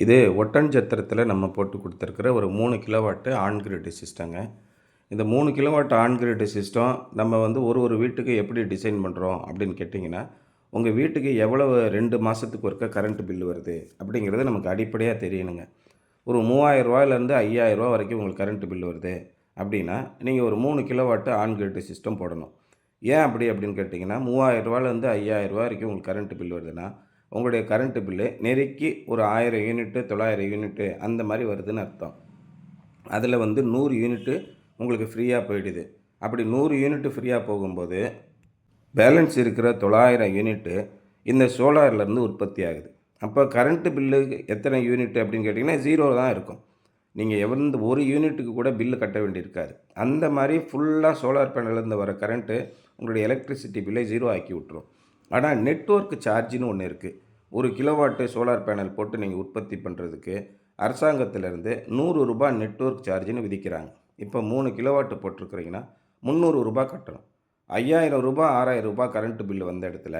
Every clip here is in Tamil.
இது ஒட்டன்சத்திரத்தில் நம்ம போட்டு கொடுத்துருக்குற ஒரு 3 கிலோவாட்டு ஆன் கிரிட் சிஸ்டங்க. இந்த 3 கிலோவாட் ஆன் கிரிட் சிஸ்டம் நம்ம வந்து ஒரு வீட்டுக்கு எப்படி டிசைன் பண்ணுறோம் அப்படின்னு கேட்டிங்கன்னா, உங்கள் வீட்டுக்கு எவ்வளவு 2 மாதத்துக்கு ஒருக்கா கரண்ட் பில் வருது அப்படிங்கிறது நமக்கு அடிப்படையாக தெரியணுங்க. ஒரு ரூ. 3000லேருந்து ரூ. 5000 வரைக்கும் உங்களுக்கு கரண்ட் பில் வருது அப்படின்னா, நீங்கள் ஒரு 3 கிலோவாட்டு ஆன் கிரிட் சிஸ்டம் போடணும். ஏன் அப்படின்னு கேட்டிங்கன்னா, ரூ. 3000லேருந்து ரூ. 5000 வரைக்கும் உங்களுக்கு கரண்ட் பில் வருதுன்னா, உங்களுடைய கரண்ட் பில்லு நெருக்கி ஒரு 1000 யூனிட்டு, 900 யூனிட்டு அந்த மாதிரி வருதுன்னு அர்த்தம். அதில் வந்து 100 யூனிட்டு உங்களுக்கு ஃப்ரீயாக போயிடுது. அப்படி 100 யூனிட்டு ஃப்ரீயாக போகும்போது, பேலன்ஸ் இருக்கிற 900 யூனிட்டு இந்த சோலார்லேருந்து உற்பத்தி ஆகுது. அப்போ கரண்ட் பில்லு எத்தனை யூனிட் அப்படின்னு கேட்டிங்கன்னா 0 தான் இருக்கும். நீங்கள் எந்த ஒரு யூனிட்டுக்கு கூட பில்லு கட்ட வேண்டியிருக்காது. அந்த மாதிரி ஃபுல்லாக சோலார் பேனல்லேருந்து வர கரண்ட்டு உங்களுடைய எலக்ட்ரிசிட்டி பில்லை 0 ஆக்கி விட்டுரும். ஆனால் நெட்வொர்க் சார்ஜுன்னு ஒன்று இருக்குது. 1 கிலோவாட்டு சோலார் பேனல் போட்டு நீங்கள் உற்பத்தி பண்ணுறதுக்கு அரசாங்கத்திலேருந்து ரூ. 100 நெட்வொர்க் சார்ஜுன்னு விதிக்கிறாங்க. இப்போ 3 கிலோவாட்டு போட்டிருக்கிறீங்கன்னா ரூ. 300 கட்டணும். ரூ. 5000 ரூ. 6000 கரண்ட் பில்லு வந்த இடத்துல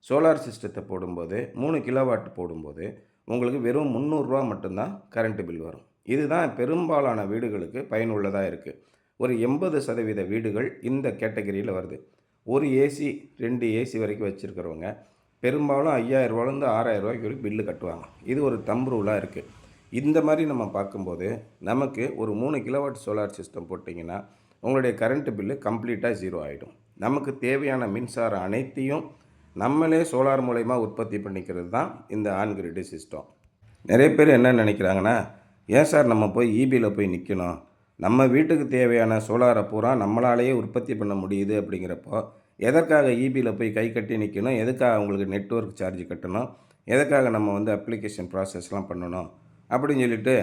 சோலார் சிஸ்டத்தை போடும்போது 3 கிலோவாட் போடும்போது உங்களுக்கு வெறும் ரூ. 300 மட்டும்தான் கரண்ட் பில் வரும். இதுதான் பெரும்பாலான வீடுகளுக்கு பயனுள்ளதாக இருக்குது. ஒரு 80% வீடுகள் இந்த கேட்டகரியில் வருது. ஒரு ஏசி 2 ஏசி வரைக்கும் வச்சுருக்கிறவங்க பெரும்பாலும் ரூ. 5000லேருந்து ரூ. 6000 வரைக்கும் பில்லு கட்டுவாங்க. இது ஒரு தம்ப் ரூலாக இருக்குது. இந்த மாதிரி நம்ம பார்க்கும்போது நமக்கு ஒரு 3 கிலோவாட் சோலார் சிஸ்டம் போட்டிங்கன்னா உங்களுடைய கரண்ட் பில்லு கம்ப்ளீட்டாக 0 ஆகிடும். நமக்கு தேவையான மின்சாரம் அனைத்தையும் நம்மளே சோலார் மூலயமா உற்பத்தி பண்ணிக்கிறது தான் இந்த ஆன் கிரிட் சிஸ்டம். நிறைய பேர் என்ன நினைக்கிறாங்கன்னா, ஏன் சார் நம்ம போய் ஈபியில் போய் நிற்கணும், நம்ம வீட்டுக்கு தேவையான சோலாரை பூரா நம்மளாலேயே உற்பத்தி பண்ண முடியுது அப்படிங்கிறப்போ எதற்காக ஈபியில் போய் கை கட்டி நிற்கணும், எதுக்காக அவங்களுக்கு நெட்வொர்க் சார்ஜ் கட்டணும், எதுக்காக நம்ம வந்து அப்ளிகேஷன் ப்ராசஸ்லாம் பண்ணணும் அப்படின்னு சொல்லிட்டு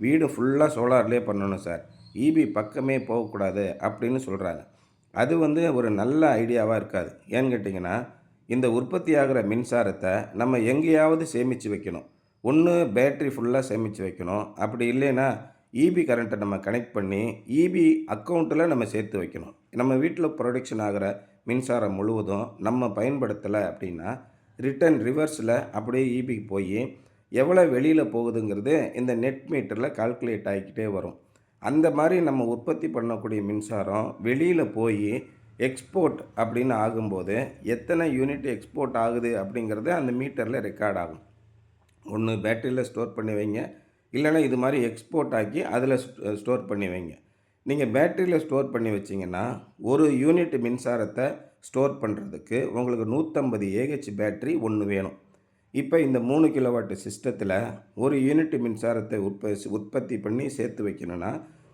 வீடு ஃபுல்லாக சோலார்லேயே பண்ணணும் சார், ஈபி பக்கமே போகக்கூடாது அப்படின்னு சொல்கிறாங்க. அது வந்து ஒரு நல்ல ஐடியாவாக இருக்காது. ஏன்னு கேட்டிங்கன்னா, இந்த உற்பத்தி ஆகிற மின்சாரத்தை நம்ம எங்கேயாவது சேமித்து வைக்கணும். ஒன்று பேட்ரி ஃபுல்லாக சேமித்து வைக்கணும். அப்படி இல்லைன்னா ஈபி கரண்ட்டை நம்ம கனெக்ட் பண்ணி ஈபி அக்கௌண்ட்டில் நம்ம சேர்த்து வைக்கணும். நம்ம வீட்டில் ப்ரொடக்ஷன் ஆகிற மின்சாரம் முழுவதும் நம்ம பயன்படுத்தலை அப்படின்னா ரிவர்ஸில் அப்படியே ஈபிக்கு போய் எவ்வளோ வெளியில் போகுதுங்கிறது இந்த நெட் மீட்டரில் கால்குலேட் ஆகிக்கிட்டே வரும். அந்த மாதிரி நம்ம உற்பத்தி பண்ணக்கூடிய மின்சாரம் வெளியில் போய் எக்ஸ்போர்ட் அப்படின்னு ஆகும்போது எத்தனை யூனிட் எக்ஸ்போர்ட் ஆகுது அப்படிங்கிறது அந்த மீட்டரில் ரெக்கார்ட் ஆகும். ஒன்று பேட்டரியில் ஸ்டோர் பண்ணி வைங்க, இல்லைனா இது மாதிரி எக்ஸ்போர்ட் ஆக்கி அதில் ஸ்டோர் பண்ணி வைங்க. நீங்கள் பேட்டரியில் ஸ்டோர் பண்ணி வச்சிங்கன்னா ஒரு யூனிட் மின்சாரத்தை ஸ்டோர் பண்ணுறதுக்கு உங்களுக்கு 150 ஏஹெச் பேட்டரி ஒன்று வேணும். இப்போ இந்த 3 கிலோவாட்டு சிஸ்டத்தில் ஒரு யூனிட் மின்சாரத்தை உற்பத்தி பண்ணி சேர்த்து வைக்கணும்னா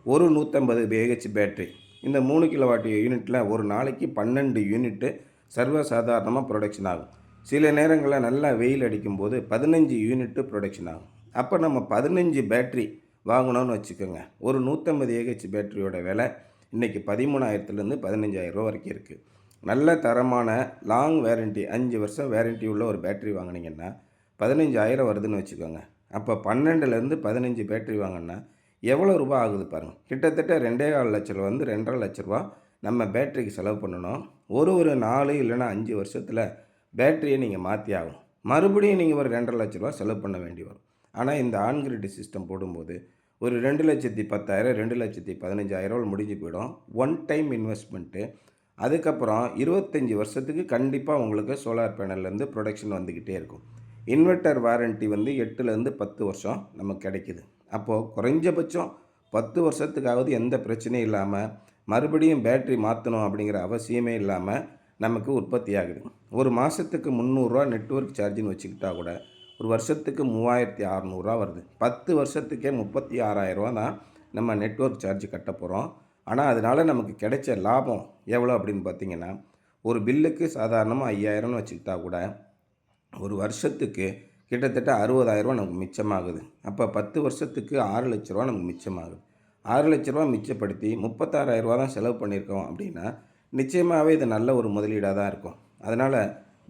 ஒரு 150 ஏஹெச் பேட்டரி. இந்த 3 கிலோவாட் யூனிட்டில் ஒரு நாளைக்கு 12 யூனிட்டு சர்வசாதாரணமாக ப்ரொடக்ஷன் ஆகும். சில நேரங்களில் நல்லா வெயில் அடிக்கும்போது 15 யூனிட்டு ப்ரொடக்ஷன் ஆகும். அப்போ நம்ம 15 பேட்ரி வாங்கணும்னு வச்சுக்கோங்க. ஒரு 150 ஏஹெச் பேட்டரியோட விலை இன்றைக்கி 13,000லேருந்து 15,000 வரைக்கும் இருக்குது. நல்ல தரமான லாங் வேரண்டி 5 வருஷம் வேரண்டி உள்ள ஒரு பேட்டரி வாங்கினீங்கன்னா 15,000 வருதுன்னு வச்சுக்கோங்க. அப்போ 12லேருந்து 15 பேட்டரி வாங்கினா எவ்வளோ ரூபா ஆகுது பாருங்கள். கிட்டத்தட்ட 2,4 லட்ச ரூபாந்து 2,5 லட்ச ரூபா நம்ம பேட்டரிக்கு செலவு பண்ணணும். ஒரு 4 இல்லைனா 5 வருஷத்தில் பேட்டரியை நீங்கள் மாற்றி ஆகும். மறுபடியும் நீங்கள் ஒரு 2,5 லட்ச ரூபா செலவு பண்ண வேண்டி வரும். ஆனால் இந்த ஆன் கிரிட் சிஸ்டம் போடும்போது ஒரு 2,10,000 2,15,000 முடிஞ்சு போயிடும். One time investment. அதுக்கப்புறம் 25 வருஷத்துக்கு கண்டிப்பாக உங்களுக்கு சோலார் பேனல்லேருந்து ப்ரொடக்ஷன் வந்துக்கிட்டே இருக்கும். இன்வெர்ட்டர் வாரண்ட்டி வந்து 8லேருந்து 10 வருஷம் நமக்கு கிடைக்கிது. அப்போது குறைஞ்சபட்சம் 10 வருஷத்துக்காவது எந்த பிரச்சனையும் இல்லாமல் மறுபடியும் பேட்ரி மாற்றணும் அப்படிங்கிற அவசியமே இல்லாமல் நமக்கு உற்பத்தி ஆகுது. ஒரு மாதத்துக்கு ரூ. 300 நெட்வொர்க் சார்ஜுன்னு வச்சுக்கிட்டா கூட ஒரு வருஷத்துக்கு 3,600 வருது. 10 வருஷத்துக்கே 36,000 தான் நம்ம நெட்வொர்க் சார்ஜ் கட்ட போகிறோம். ஆனால் அதனால் நமக்கு கிடைச்ச லாபம் எவ்வளோ அப்படின்னு பார்த்திங்கன்னா, ஒரு பில்லுக்கு சாதாரணமாக 5,000ன்னு வச்சுக்கிட்டா கூட ஒரு வருஷத்துக்கு கிட்டத்தட்ட 60,000 நமக்கு மிச்சமாகுது. அப்போ 10 வருஷத்துக்கு 6 லட்ச ரூபா நமக்கு மிச்சமாகுது. 6 லட்ச ரூபா மிச்சப்படுத்தி 36,000 தான் செலவு பண்ணியிருக்கோம் அப்படின்னா நிச்சயமாகவே இது நல்ல ஒரு முதலீடாக தான் இருக்கும். அதனால்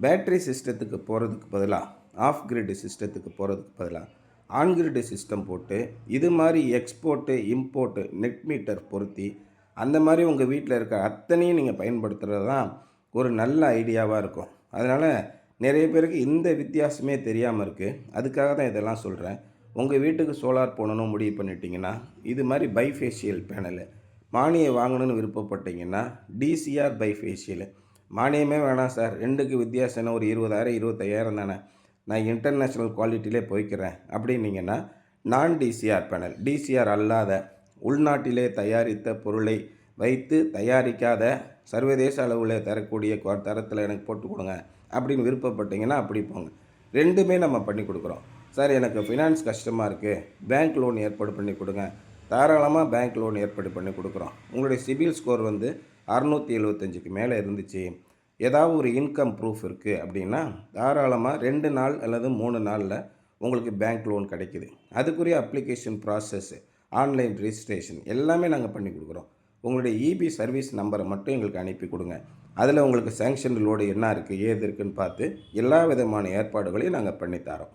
பேட்டரி சிஸ்டத்துக்கு போகிறதுக்கு பதிலாக ஆஃப் கிரிட் சிஸ்டத்துக்கு போகிறதுக்கு பதிலாக ஆன் கிரிட் சிஸ்டம் போட்டு இது மாதிரி எக்ஸ்போர்ட்டு இம்போர்ட்டு நெட் மீட்டர் பொருத்தி அந்த மாதிரி உங்கள் வீட்டில் இருக்க அத்தனையும் நீங்கள் பயன்படுத்துகிறது தான் ஒரு நல்ல ஐடியாவாக இருக்கும். அதனால் நிறைய பேருக்கு இந்த வித்தியாசமே தெரியாமல் இருக்குது. அதுக்காக தான் இதெல்லாம் சொல்கிறேன். உங்கள் வீட்டுக்கு சோலார் போடணும்னு முடிவு பண்ணிட்டீங்கன்னா இது மாதிரி பைஃபேஷியல் பேனலு, மானியம் வாங்கணும்னு விருப்பப்பட்டீங்கன்னா டிசிஆர் பைஃபேஷியலு. மானியமே வேணாம் சார், ரெண்டுக்கு வித்தியாசம் என்ன, ஒரு 20,000 25,000 தானே, நான் இன்டர்நேஷ்னல் குவாலிட்டியிலே போய்க்கிறேன் அப்படின்னீங்கன்னா நான் டிசிஆர் பேனல், டிசிஆர் அல்லாத உள்நாட்டிலே தயாரித்த பொருளை வைத்து தயாரிக்காத சர்வதேச அளவில் தரக்கூடிய தரத்தில் எனக்கு போட்டு கொடுங்க அப்படின்னு விருப்பப்பட்டீங்கன்னா அப்படி போங்க. ரெண்டுமே நம்ம பண்ணி கொடுக்குறோம். சார் எனக்கு ஃபினான்ஸ் கஷ்டமாக இருக்குது, பேங்க் லோன் ஏற்பாடு பண்ணி கொடுங்க, தாராளமாக பேங்க் லோன் ஏற்பாடு பண்ணி கொடுக்குறோம். உங்களுடைய சிபில் ஸ்கோர் வந்து 675க்கு மேலே இருந்துச்சு, ஏதாவது ஒரு இன்கம் ப்ரூஃப் இருக்குது அப்படின்னா தாராளமாக 2 நாள் அல்லது 3 நாளில் உங்களுக்கு பேங்க் லோன் கிடைக்குது. அதுக்குரிய அப்ளிகேஷன் ப்ராசஸ்ஸு, ஆன்லைன் ரிஜிஸ்ட்ரேஷன் எல்லாமே நாங்கள் பண்ணி கொடுக்குறோம். உங்களுடைய இபி சர்வீஸ் நம்பரை மட்டும் எங்களுக்கு அனுப்பி கொடுங்க. அதில் உங்களுக்கு சேங்ஷன் லோடு என்ன இருக்குது ஏது இருக்குதுன்னு பார்த்து எல்லா விதமான ஏற்பாடுகளையும் நாங்கள் பண்ணித்தரோம்.